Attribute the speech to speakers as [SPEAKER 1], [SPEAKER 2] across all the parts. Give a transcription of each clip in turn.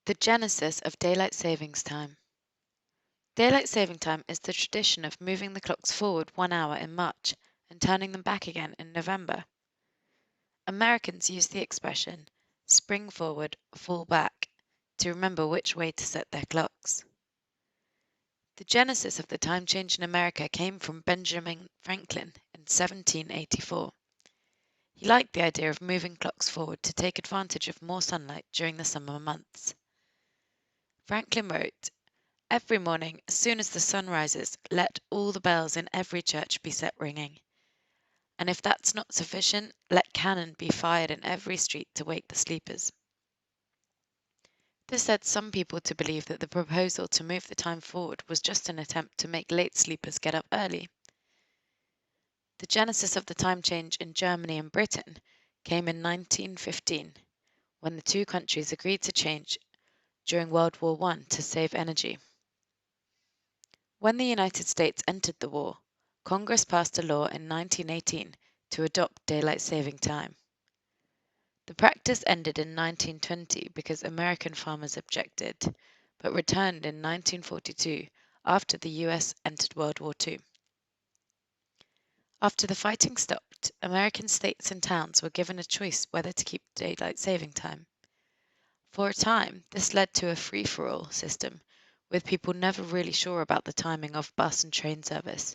[SPEAKER 1] The genesis of daylight savings time. Daylight saving time is the tradition of moving the clocks forward 1 hour in March and turning them back again in November. Americans use the expression spring forward, fall back to remember which way to set their clocks. The genesis of the time change in America came from Benjamin Franklin in 1784. He liked the idea of moving clocks forward to take advantage of more sunlight during the summer months. Franklin wrote, "Every morning, as soon as the sun rises, let all the bells in every church be set ringing. And if that's not sufficient, let cannon be fired in every street to wake the sleepers." This led some people to believe that the proposal to move the time forward was just an attempt to make late sleepers get up early. The genesis of the time change in Germany and Britain came in 1915, when the two countries agreed to change during World War I to save energy. When the United States entered the war, Congress passed a law in 1918 to adopt daylight saving time. The practice ended in 1920 because American farmers objected, but returned in 1942 after the US entered World War II. After the fighting stopped, American states and towns were given a choice whether to keep daylight saving time. For a time, this led to a free-for-all system, with people never really sure about the timing of bus and train service.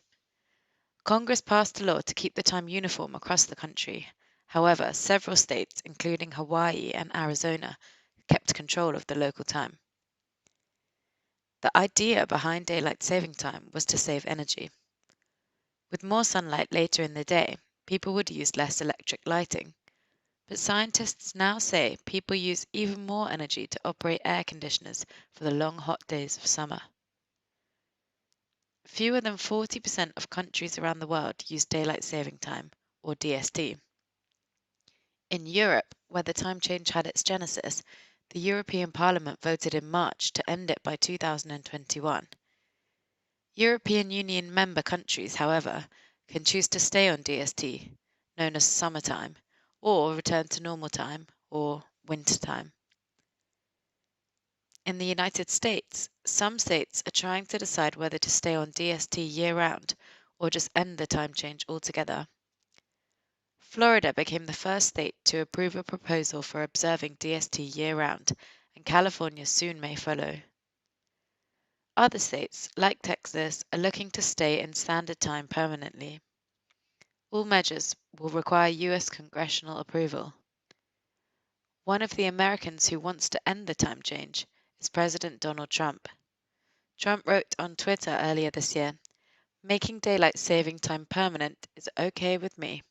[SPEAKER 1] Congress passed a law to keep the time uniform across the country. However, several states, including Hawaii and Arizona, kept control of the local time. The idea behind daylight saving time was to save energy. With more sunlight later in the day, people would use less electric lighting. But scientists now say people use even more energy to operate air conditioners for the long hot days of summer. Fewer than 40% of countries around the world use daylight saving time, or DST. In Europe, where the time change had its genesis, the European Parliament voted in March to end it by 2021. European Union member countries, however, can choose to stay on DST, known as summertime, or return to normal time, or winter time. In the United States, some states are trying to decide whether to stay on DST year-round or just end the time change altogether. Florida became the first state to approve a proposal for observing DST year-round, and California soon may follow. Other states, like Texas, are looking to stay in standard time permanently. All measures will require US congressional approval. One of the Americans who wants to end the time change is President Donald Trump. Trump wrote on Twitter earlier this year, "Making daylight saving time permanent is okay with me."